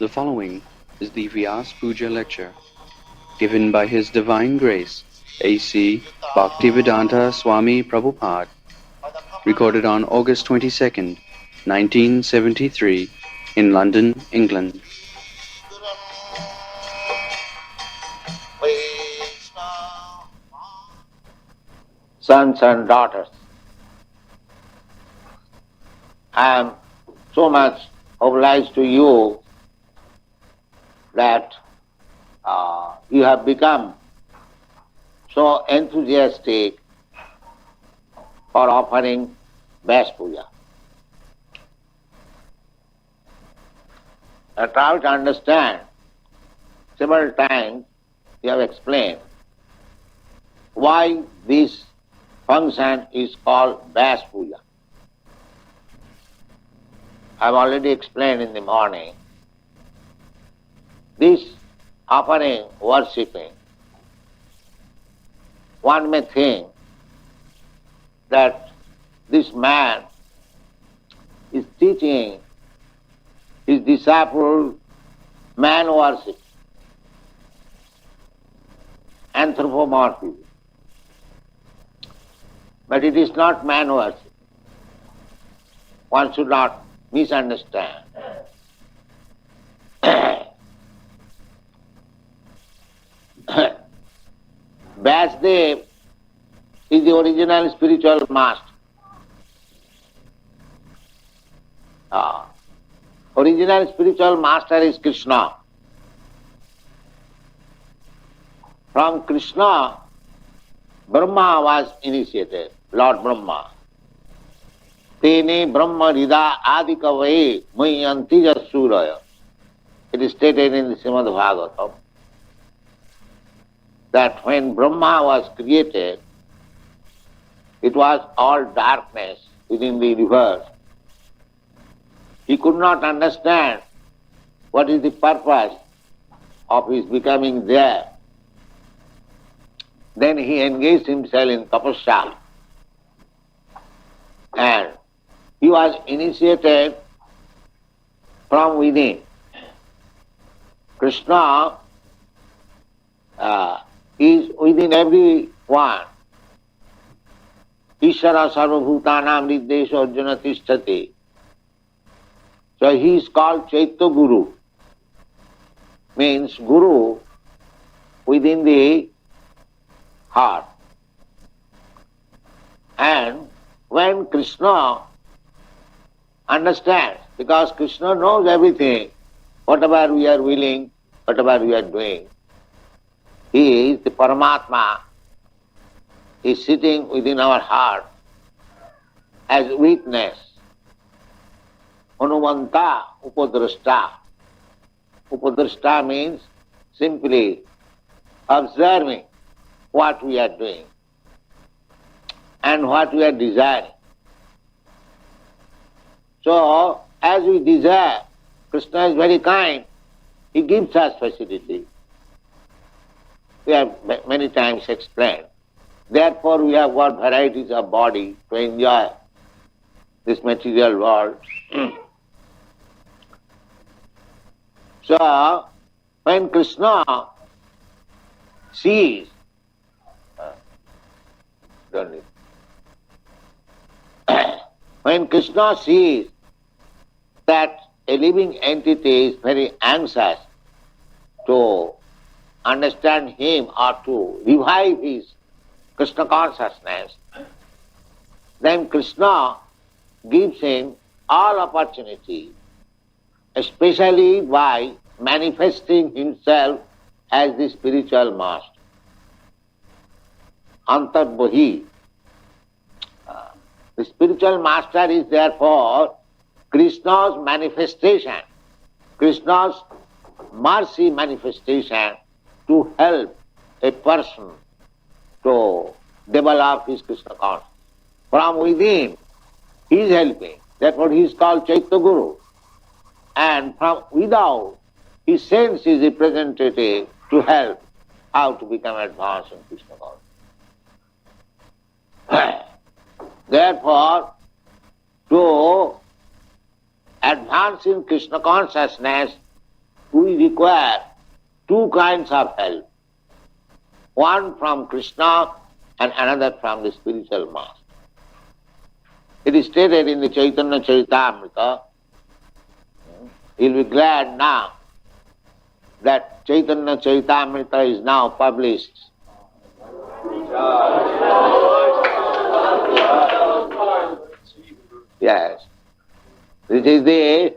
The following is the Vyas Puja lecture, given by His Divine Grace, A.C. Bhaktivedanta Swami Prabhupada, recorded on August 22nd, 1973, in London, England. Sons and daughters, I am so much obliged to you that you have become so enthusiastic for offering Vyas Puja. I try to understand, several times you have explained why this function is called Vyas Puja. I have already explained in the morning. This offering, worshipping, one may think that this man is teaching his disciple man worship, anthropomorphism. But it is not man worship. One should not misunderstand. Vyasdev is the original spiritual master. Original spiritual master is Krishna. From Krishna, Brahma was initiated, Lord Brahma. Tene Brahma Rida Adikavaye Mayantija Suraya. It is stated in the Srimad Bhagavatam that when Brahma was created, it was all darkness within the universe. He could not understand what is the purpose of his becoming there. Then he engaged himself in tapasya, and he was initiated from within. Krishna is within everyone. Ishara sarvabhutanam riddesha arjuna tisthati. So he is called Caitya-Guru, means Guru within the heart. And when Krishna understands, because Krishna knows everything, whatever we are willing, whatever we are doing, he is the Paramatma, he is sitting within our heart as witness. Anumanta upadrashta. Upadrashta means simply observing what we are doing and what we are desiring. So, as we desire, Krishna is very kind. He gives us facility. We have many times explained. Therefore, we have got varieties of body to enjoy this material world. So, when Krishna sees, when Krishna sees that a living entity is very anxious to understand him or to revive his Krishna consciousness, then Krishna gives him all opportunity, especially by manifesting himself as the spiritual master. Antarbhahi. The spiritual master is therefore Krishna's manifestation, Krishna's mercy manifestation to help a person to develop his Krishna consciousness. From within, he is helping. Therefore he is called Caitya-Guru. And from without, he sends his representative to help how to become advanced in Krishna consciousness. Therefore, to advance in Krishna consciousness, we require two kinds of help. One from Krishna and another from the spiritual master. It is stated in the Chaitanya Charitamrita. You'll be glad now that Chaitanya Charitamrita is now published. Yes. This is the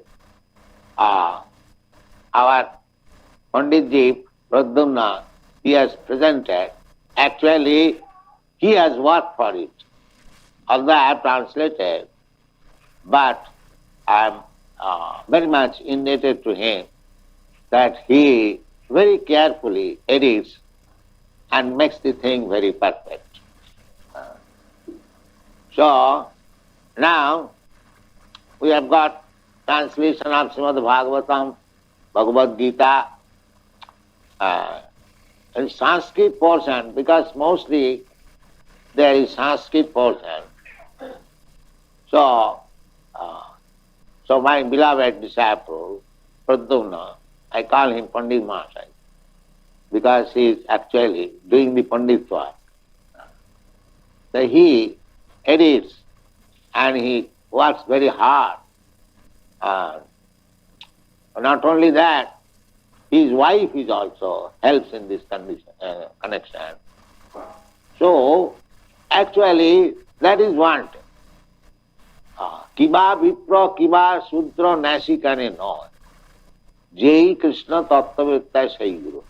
our Panditji Pradyumna, he has presented. Actually, he has worked for it. Although I have translated, but I am very much indebted to him that he very carefully edits and makes the thing very perfect. So, now we have got translation of Srimad Bhagavatam, Bhagavad Gita, and Sanskrit portion, because mostly there is Sanskrit portion. So my beloved disciple, Pradyumna, I call him Pandit Mahasaya, because he is actually doing the Pandit work. So he edits and he works very hard. Not only that, his wife is also helps in this connection. So actually that is one thing. Kiba vipra kiba sudra nasikane no. Jai Krishna tattvavitta sai Guru.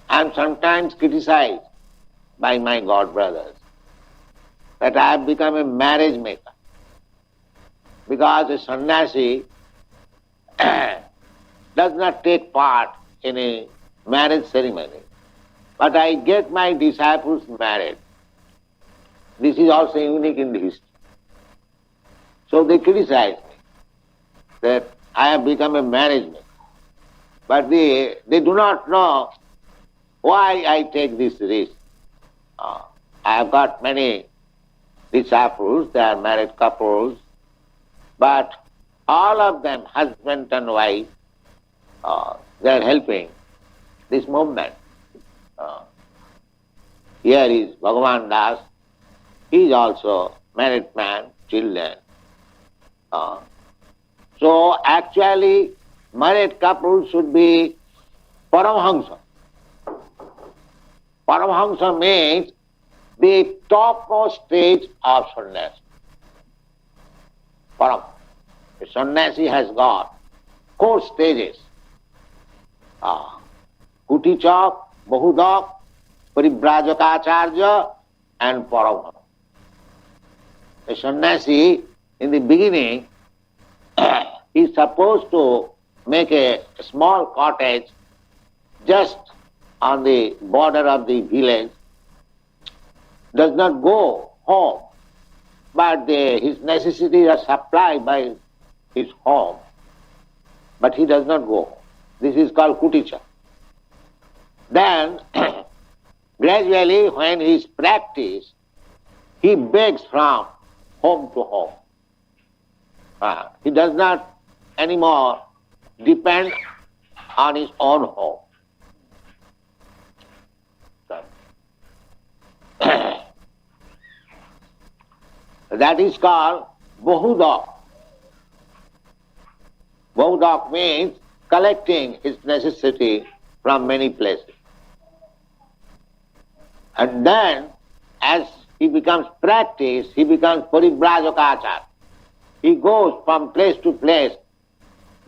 I am sometimes criticized by my god brothers that I have become a marriage maker. Because a sannyasi does not take part in a marriage ceremony. But I get my disciples married. This is also unique in the history. So they criticize me that I have become a marriage maker. But they do not know why I take this risk. I have got many disciples, they are married couples, but all of them, husband and wife, they are helping this movement. Here is Bhagavan Das, he is also married man, children. So actually, married couples should be Paramhamsa. Paramhamsa means the topmost stage of sannyasi. Param. The sannyasi has got 4 stages. Kuticha, Bahudak, Paribrajaka and Paramhamsa. A sannyasi in the beginning is supposed to make a small cottage just on the border of the village, does not go home, but his necessities are supplied by his home, but he does not go home. This is called Kuticha. Then, gradually when he is practiced, he begs from home to home. He does not anymore depend on his own home. That is called Bahudak. Bahudak means collecting his necessity from many places. And then, as he becomes practiced, he becomes Paribrajaka. He goes from place to place,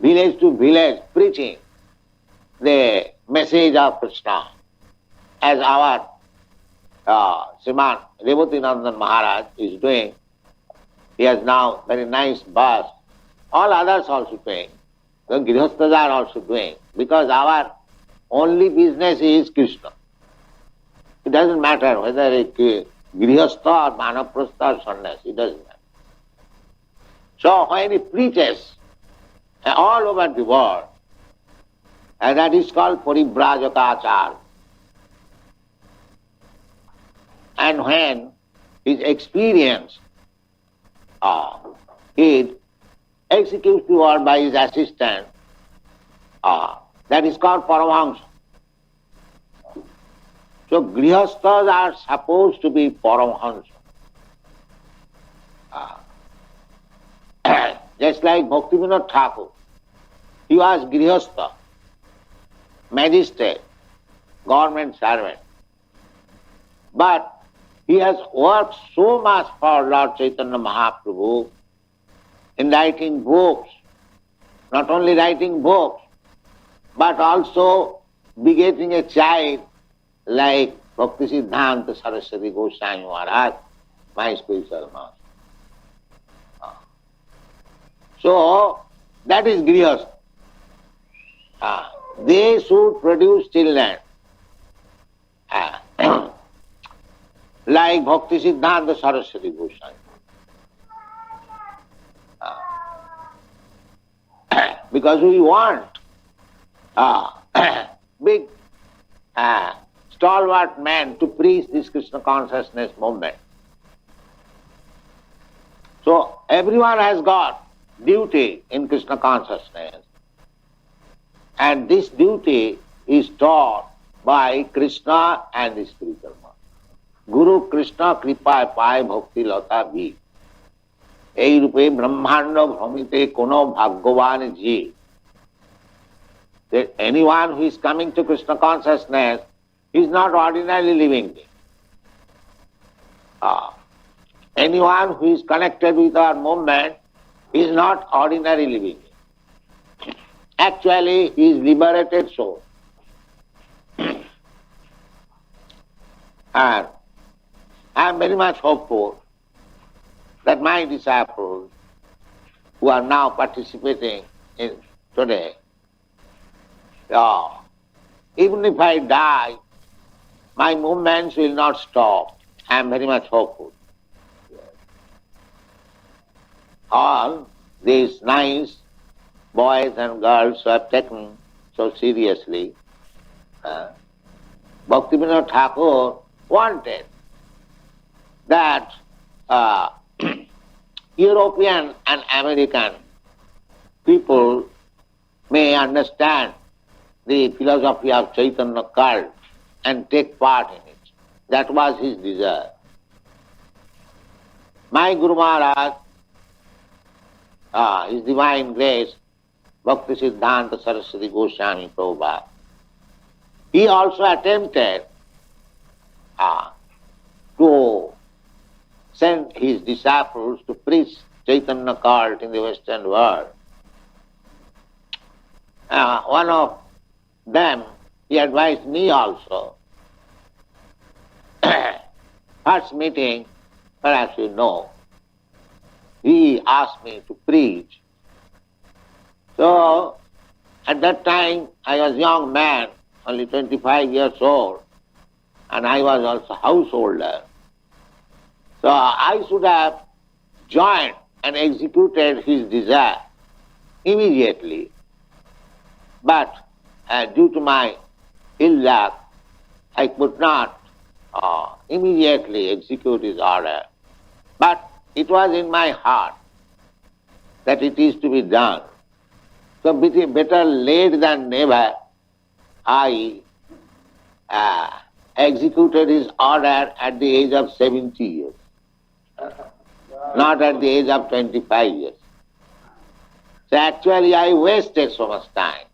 village to village, preaching the message of Krishna. As our Sriman Revatinandan Maharaj is doing. He has now very nice bus. All others also doing. The Grihasthas are also doing. Because our only business is Krishna. It doesn't matter whether it is Grihastha or Manaprastha or Sannyasi, it doesn't matter. So when he preaches all over the world, and that is called Paribrajaka. And when his experience he executes the work by his assistant, That is called Paramahansa. So Grihasthas are supposed to be Paramahansa. Just like Bhaktivedanta Thakur, he was Grihastha, magistrate, government servant. But he has worked so much for Lord Chaitanya Mahaprabhu in writing books, not only writing books, but also begetting a child like Bhaktisiddhanta Saraswati Goswami Maharaj, my spiritual master. So, that is Grihastha. They should produce children like Bhaktisiddhanta Saraswati Goswami. Because we want big stalwart men to preach this Krishna consciousness movement. So everyone has got duty in Krishna consciousness, and this duty is taught by Krishna and the spiritual master. Guru Krishna kripa pai bhakti lata bhi. Ei rupe brahmanda bhramite kono bhagyavan ji. That anyone who is coming to Krishna consciousness is not ordinarily living being. Anyone who is connected with our movement is not ordinary living being. Actually, he is liberated soul. And I am very much hopeful that my disciples who are now participating in today, even if I die, my movements will not stop. I am very much hopeful. All these nice boys and girls who have taken so seriously, Bhaktivedanta Thakur wanted that European and American people may understand the philosophy of Chaitanya cult and take part in it. That was his desire. My Guru Maharaj, His Divine Grace, Bhaktisiddhanta Saraswati Goswami Prabhupada, he also attempted to send his disciples to preach Chaitanya cult in the Western world. One of them, he advised me also. First meeting, perhaps you know, he asked me to preach. So, at that time, I was a young man, only 25 years old, and I was also householder. So I should have joined and executed his desire immediately. But due to my ill luck, I could not immediately execute his order. But it was in my heart that it is to be done. So better late than never, I executed his order at the age of 70 years, not at the age of 25 years. So actually I wasted so much time.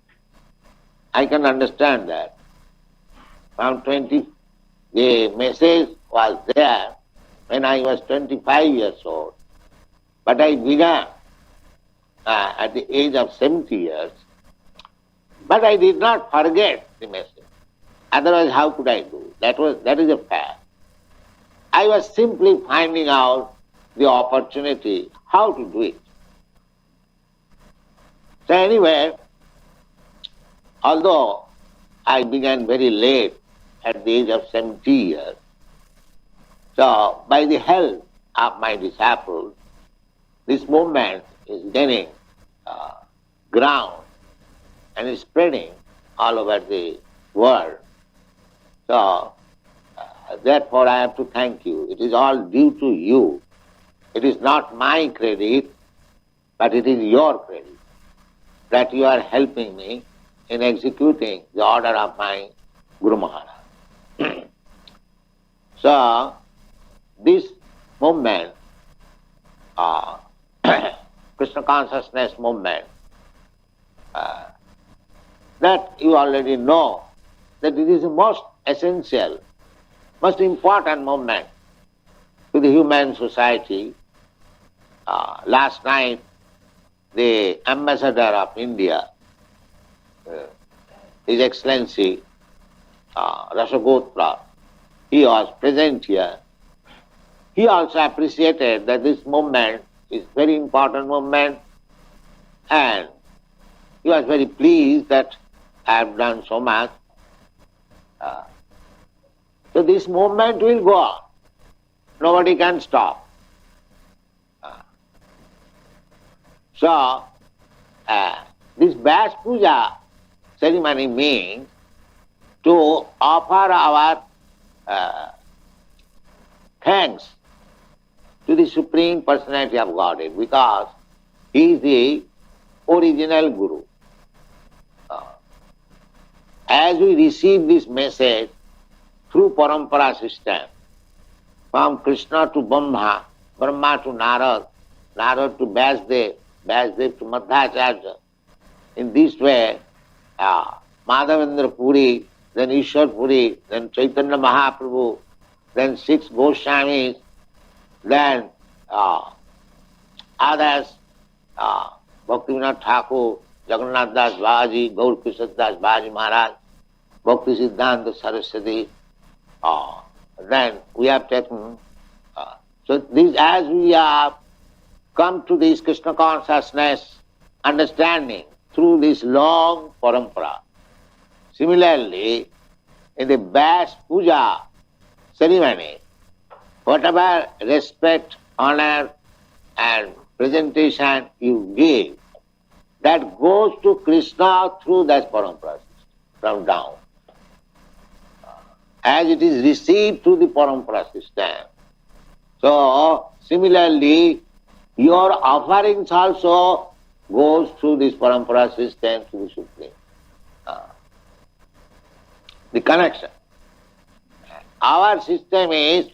I can understand that. From 20, the message was there when I was 25 years old, but I began at the age of 70 years, but I did not forget the message. Otherwise, how could I do? That is a fact. I was simply finding out the opportunity, how to do it. So anyway, although I began very late, at the age of 70 years, so by the help of my disciples, this movement is gaining ground and is spreading all over the world. So, therefore I have to thank you. It is all due to you. It is not my credit, but it is your credit that you are helping me in executing the order of my Guru Maharaj. So, this movement, Krishna consciousness movement, that you already know, that it is the most essential, most important movement to the human society. Last night, the ambassador of India, His Excellency Rashagotra, he was present here. He also appreciated that this movement is very important movement, and he was very pleased that I have done so much. So this movement will go on. Nobody can stop. So, this Vyas Puja ceremony means to offer our thanks to the Supreme Personality of Godhead, because He is the original Guru. As we receive this message through Parampara system, from Krsna to Brahma, Brahma to Narad, Narad to Vyasdev, Vyasdev to Madhacharya. In this way, Madhavendra Puri, then Ishwar Puri, then Chaitanya Mahaprabhu, then 6 Goswamis, then others, Bhaktivedanta Thakur, Jagannath Das Babaji, Gaur Krishna Das Babaji Maharaj, Bhakti Siddhanta Saraswati. Then we have taken, so this, as we have come to this Krishna consciousness understanding through this long parampara. Similarly, in the Vyas Puja ceremony, whatever respect, honor and presentation you give, that goes to Krishna through that parampara from down. As it is received through the parampara system. So, similarly, your offerings also goes through this parampara system to the Supreme. The connection. Our system is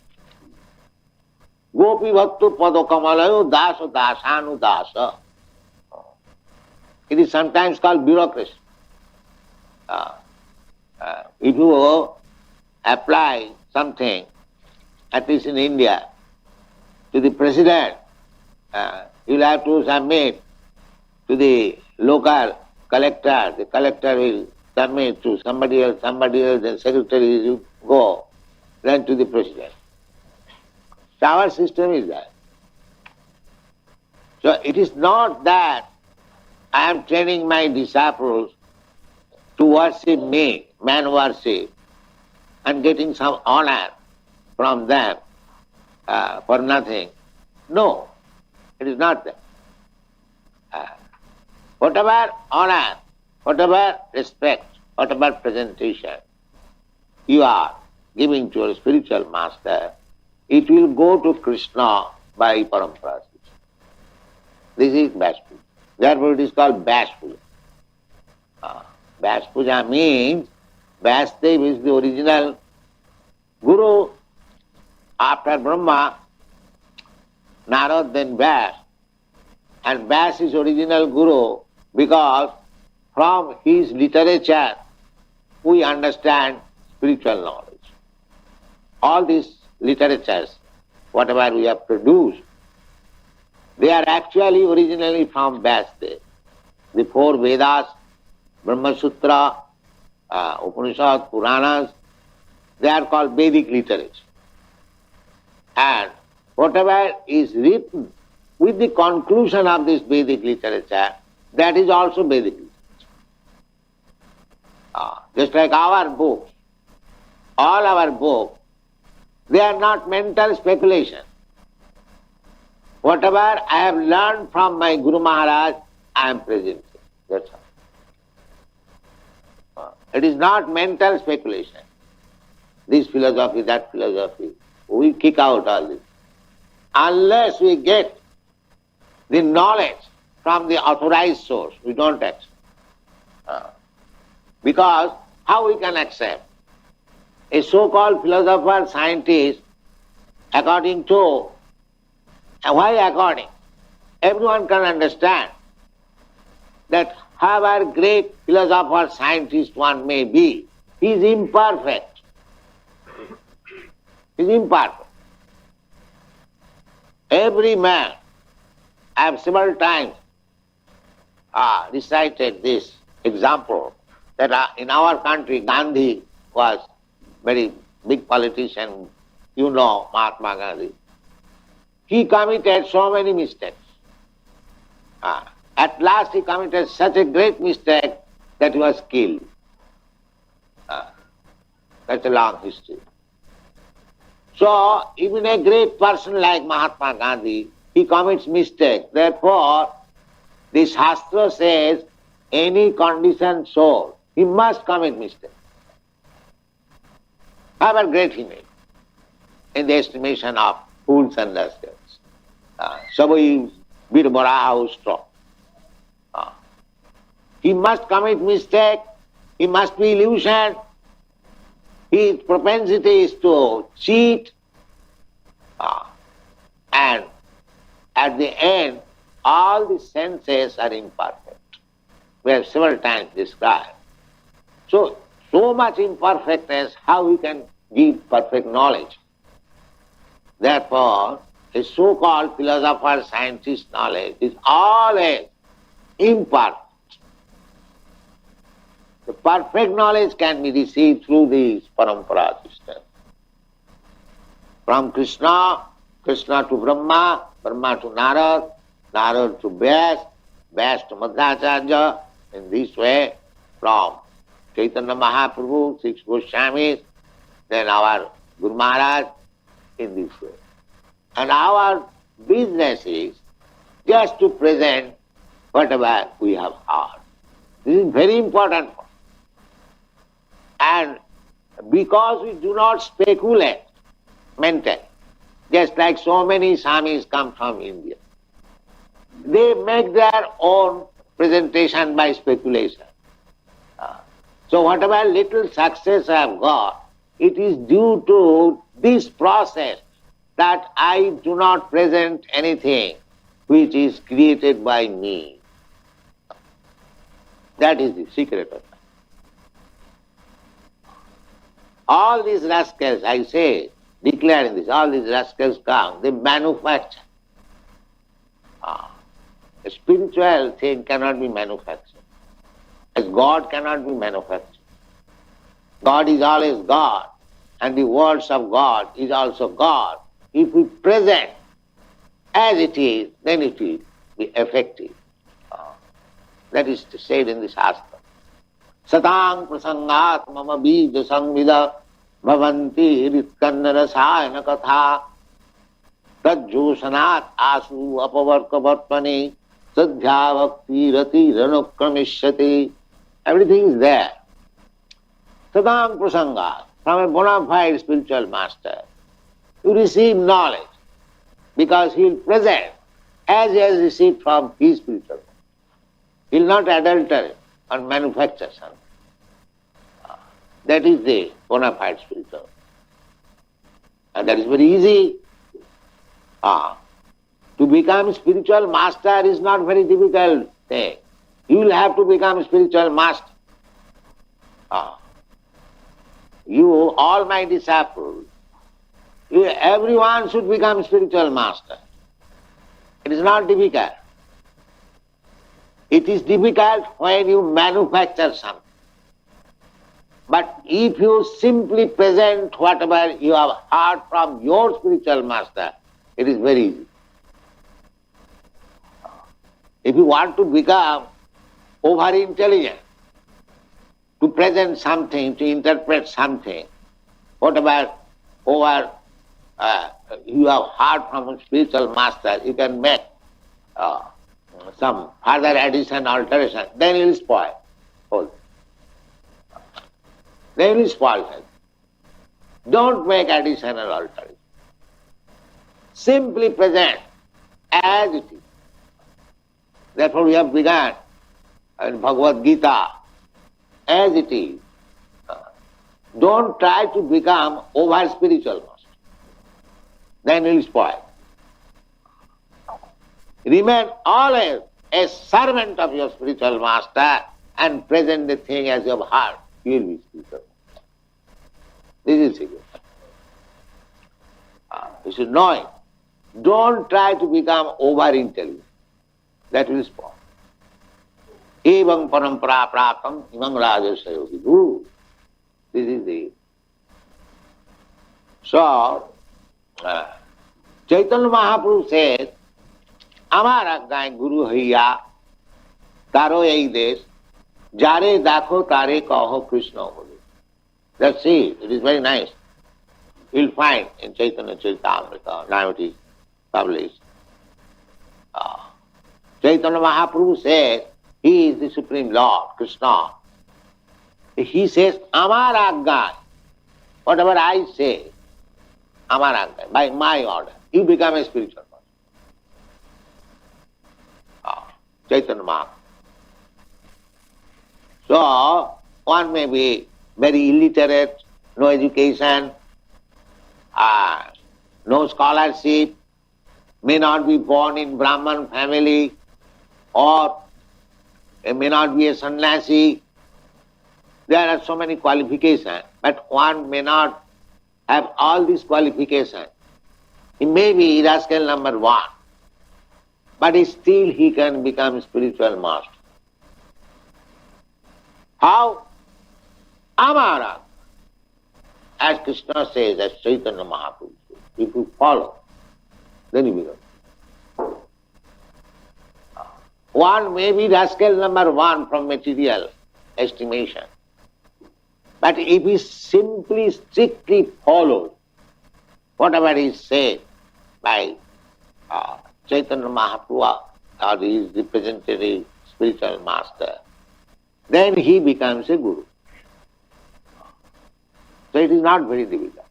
Gopi Bhaktu Pado Kamalayo Dasa Dasanu Dasa. It is sometimes called bureaucracy. If you apply something, at least in India, to the president, you will have to submit to the local collector. The collector will submit to somebody else, then secretary will go, then to the president. So our system is that. So it is not that I am training my disciples to worship me, man worship, and getting some honor from them for nothing. No, it is not that. Whatever honor, whatever respect, whatever presentation you are giving to your spiritual master, it will go to Krishna by parampara. This is Vyas Puja. Therefore it is called Vyas Puja. Vyas Puja means Vyasdev is the original Guru. After Brahma, Narad, then Vyas. And Vyas is original Guru because from his literature we understand spiritual knowledge. All these literatures, whatever we have produced, they are actually originally from Vyasdev. The 4 Vedas, Brahma Sutra, Upanishad, Puranas, they are called Vedic literature. And whatever is written with the conclusion of this Vedic literature, that is also Vedic literature. Just like our books, all our books, they are not mental speculation. Whatever I have learned from my Guru Maharaj, I am presenting. That's all. It is not mental speculation. This philosophy, that philosophy. We kick out all this. Unless we get the knowledge from the authorized source, we don't accept. Because how we can accept? A so-called philosopher, scientist, according to, and why according? Everyone can understand that however great philosopher, scientist one may be, he is imperfect. He is imperfect. Every man, I have several times recited this example that in our country Gandhi was very big politician, you know Mahatma Gandhi. He committed so many mistakes. At last he committed such a great mistake that he was killed. That's a long history. So even a great person like Mahatma Gandhi, he commits mistake. Therefore, the Shastra says any conditioned soul, he must commit mistake. However great he may be, in the estimation of fools and rascals. Sabai bir bada strong. He must commit mistake, he must be illusioned, his propensity is to cheat, and at the end, all the senses are imperfect. We have several times described. So much imperfectness, how we can give perfect knowledge? Therefore, a so-called philosopher, scientist knowledge is always imperfect. The perfect knowledge can be received through these parampara systems. From Krishna, Krishna to Brahma, Brahma to Narad, Narad to Vyas, Vyas to Madhacharya. In this way, from Chaitanya Mahaprabhu, 6 Goswamis, then our Guru Maharaj, in this way. And our business is just to present whatever we have heard. This is very important. And because we do not speculate mentally, just like so many Swamis come from India, they make their own presentation by speculation. So whatever little success I have got, it is due to this process that I do not present anything which is created by me. That is the secret of it. All these rascals, I say, declaring this, all these rascals come, they manufacture. A spiritual thing cannot be manufactured. As God cannot be manufactured. God is always God, and the words of God is also God. If we present as it is, then it will be effective. That is said in the Shastra. Satang prasangat mama bija samvida bhavanti ritkanna rasayana katha tajjosanat asu apavarka vartmani sadhya bhakti rati ranukramishati. Everything is there. Satang prasangat, from a bona fide spiritual master, you receive knowledge because he will present as he has received from his spiritual master. He will not adulterate or manufacture something. That is the bona fide spiritual. And that is very easy. To become spiritual master is not very difficult thing. You will have to become spiritual master. You, all my disciples, everyone should become spiritual master. It is not difficult. It is difficult when you manufacture something. But if you simply present whatever you have heard from your spiritual master, it is very easy. If you want to become over-intelligent, to present something, to interpret something, whatever you have heard from a spiritual master, you can make some further addition, alteration, then it will spoil. Then it will spoil. Don't make addition or alteration. Simply present as it is. Therefore we have begun in Bhagavad Gita as it is. Don't try to become over spiritual master. Then you will spoil. Remain always a servant of your spiritual master and present the thing as you have heard. You will be spiritual. This is secret. You should know it. Don't try to become over intelligent. That will spoil. Evam parampara praptam imam rajasayo vidhu. This is the. So, Chaitanya Mahaprabhu says, আমার আজ্ঞায় গুরু হইয়া তারও এই দেশ যারে দেখো তারে কহ কৃষ্ণ বলে. That's it. It is very nice. You'll find in Chaitanya Charitamrita, now it is published. Chaitanya Mahaprabhu says, he is the Supreme Lord, Krishna. He says, আমার আজ্ঞায়, whatever I say, আমার আজ্ঞায়, by my order, you become a spiritual person. Chaitanya Mahaprabhu. So, one may be very illiterate, no education, no scholarship, may not be born in Brahman family, or may not be a sannyasi. There are so many qualifications, but one may not have all these qualifications. He may be rascal number one, but still he can become spiritual master. How? Amara. As Krishna says, as Chaitanya Mahaprabhu says, if you follow, then you become. One may be rascal number one from material estimation, but if he simply, strictly follows whatever is said by Chaitanya Mahaprabhu or his representative spiritual master, then he becomes a guru. So it is not very difficult.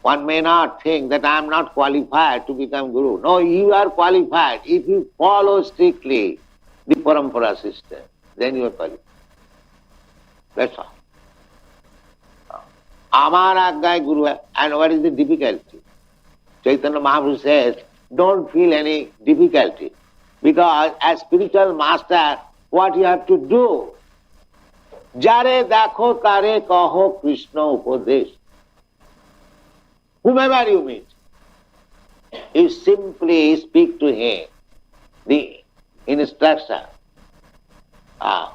One may not think that I am not qualified to become guru. No, you are qualified. If you follow strictly the parampara system, then you are qualified. That's all. Amar Aggai Guru. And what is the difficulty? Chaitanya Mahaprabhu says, don't feel any difficulty. Because as spiritual master, what you have to do? Jare dakho tare kaho Krishna upadesh. Whomever you meet, you simply speak to him the instruction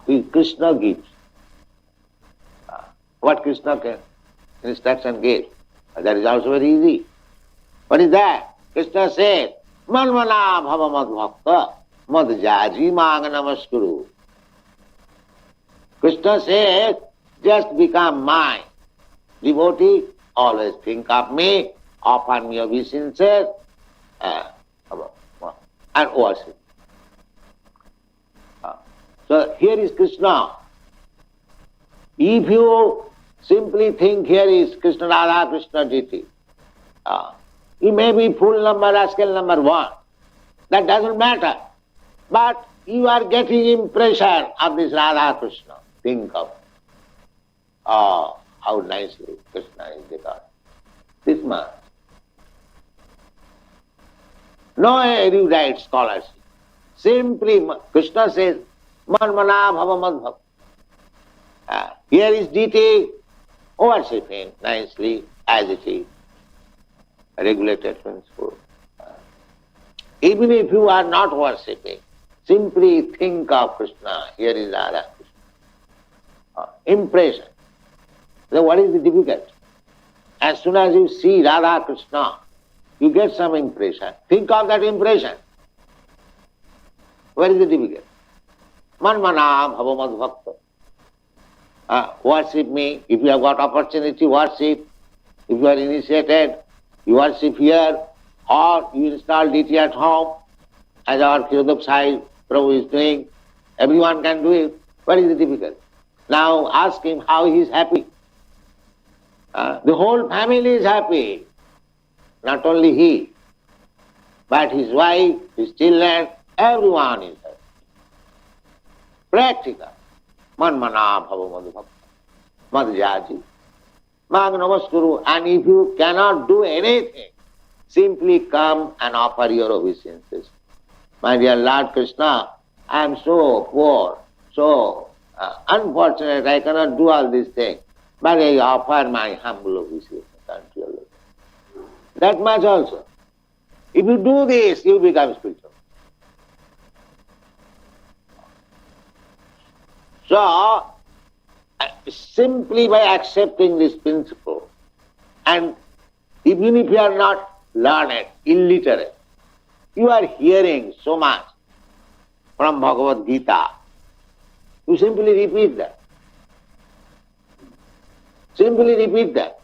which Krishna gives. What Krishna can instruction gives, that is also very easy. What is that? Krishna says, Manmana bhava mad bhakta mad jaji mang namaskuru. Krishna says, just become my devotee, always think of me, offer me obeisances, and worship. So here is Krishna. If you simply think here is Krishna Radha, Krishna deity, you may be full number, rascal number one. That doesn't matter. But you are getting impression of this Radha Krishna. Think of, how nicely Krishna is regarded. This man. No erudite scholarship. Simply, Krishna says, Manmana bhava mad bhakta. Here is deity, worship him nicely as it is. Regulated principle. Even if you are not worshipping, simply think of Krishna. Here is Radha Krishna. Impression. So what is the difficulty? As soon as you see Radha Krishna, you get some impression. Think of that impression. Where is the difficulty? Manmana bhava mad bhakta. Worship me. If you have got opportunity, worship. If you are initiated, you worship here, or you install deity at home, as our Kirodok Sai Prabhu is doing. Everyone can do it. What is the difficulty? Now ask him how he is happy. The whole family is happy. Not only he, but his wife, his children, everyone is happy. Practical. Manmana bhava madhubhakta madhyaji mag namaskuru. And if you cannot do anything, simply come and offer your obeisances. My dear Lord Krishna, I am so poor, so unfortunate, I cannot do all these things, but I offer my humble obeisances unto your Lord. That much also. If you do this, you become spiritual. So, simply by accepting this principle, and even if you are not learned, illiterate, you are hearing so much from Bhagavad Gita, you simply repeat that. Simply repeat that.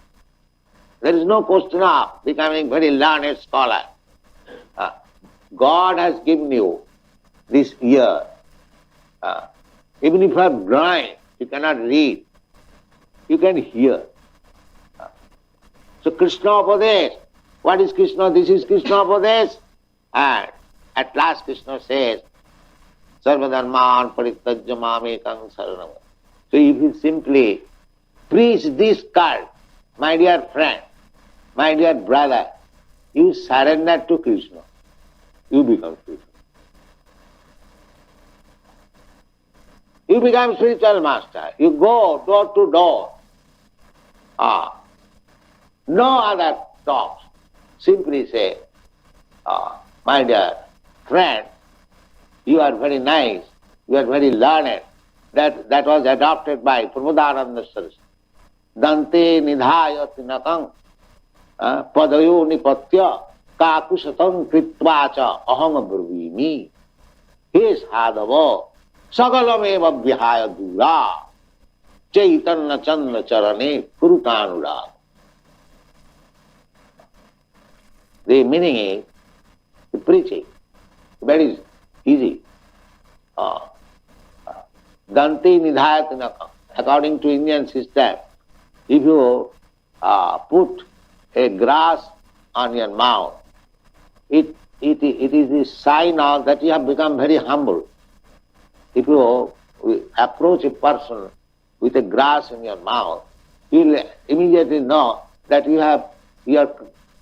There is no question of becoming very learned scholar. God has given you this ear. Even if you are blind, you cannot read, you can hear. So Krishna Upadesh, what is Krishna? This is Krishna Upadesh. And at last Krishna says, Sarvadharman parityajya mamekam saranam. So if you simply preach this cult, my dear friend, my dear brother, you surrender to Krishna, you become spiritual. You become spiritual master. You go door to door. No other talks. Simply say, my dear friend, you are very nice, you are very learned. That was adopted by Prabhupada Saraswati. Dante nidhaya tinakam padayo nipatya kakusatam kritvacha aham bruvimi. He sadhava sagalameva vihaya dura chaitanya chandra charane kurutanurag. The meaning is the preaching. Very easy. Dante nidhayatinakam. According to Indian system, if you put a grass on your mouth, it is a sign of that you have become very humble. If you approach a person with a grass in your mouth, you will immediately know that you are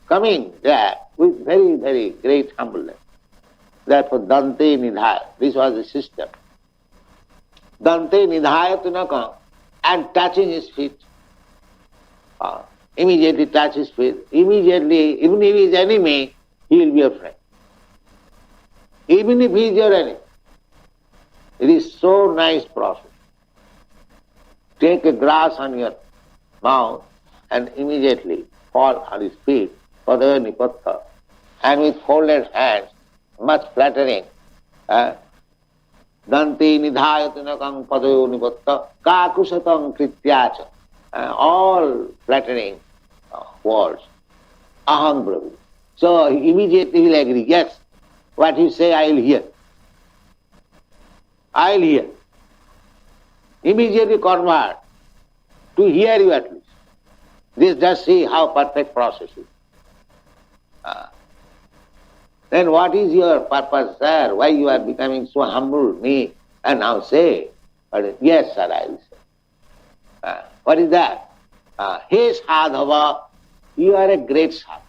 coming there with very, very great humbleness. Therefore, Dante Nidhaya, this was the system. Dante Nidhaya Tunakam, and touching his feet. Immediately touch his feet. Immediately, even if he is enemy, he will be your friend. Even if he is your enemy. It is so nice process. Take a grass on your mouth and immediately fall on his feet, padaya nipatta, and with folded hands, much flattering. Dante nidhayatinakam padayo nipatta kakusatam krityacha. All flattering words. Aham Brahma. So immediately he will agree, yes, what you say I will hear. I will hear. Immediately convert to hear you at least. This just see how perfect process is. Then what is your purpose, sir? Why you are becoming so humble, me? And now say, yes, sir, I will say. What is that? Hey sadhava, you are a great sadhava.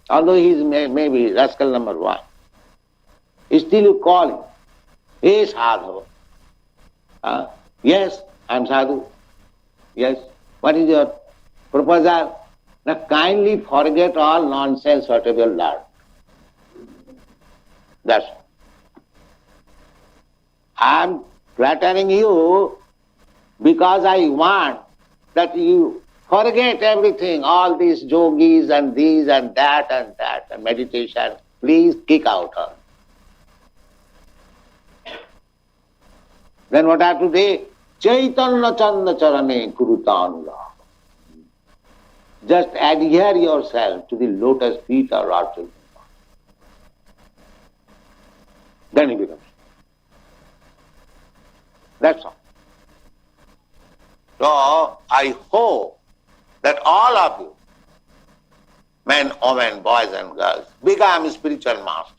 Although he is maybe rascal number one, still you call him. Hey sadhava. Yes, I am sadhu. Yes. What is your proposal? Now kindly forget all nonsense whatever you learned. That's all. I am flattering you because I want that you forget everything, all these yogis and these and that and meditation. Please kick out all. Then what I have to do? Chaitanya Chanda Charane Kurutanula. Just adhere yourself to the lotus feet of Lord Chaitanya. Then he becomes. That's all. So I hope that all of you, men, women, boys and girls, become spiritual masters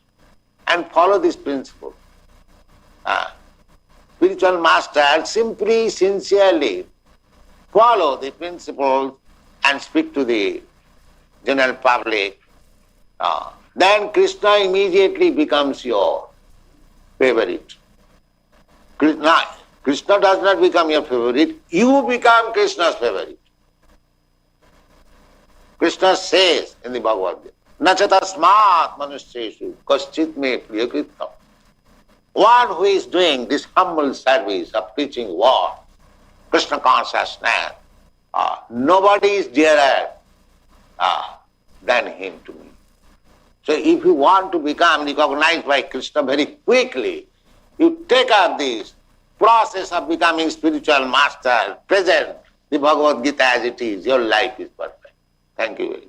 and follow this principle. spiritual master simply, sincerely follow the principles and speak to the general public, then Krishna immediately becomes your favorite. Krishna does not become your favorite, you become Krishna's favorite. Krishna says in the Bhagavad Gita, Nacha tasmat manusyeshu kaschit me priyakritam. One who is doing this humble service of preaching word, Krishna consciousness, nobody is dearer than him to me. So if you want to become recognized by Krishna very quickly, you take up this process of becoming spiritual master, present the Bhagavad Gita as it is, your life is perfect. Thank you very much.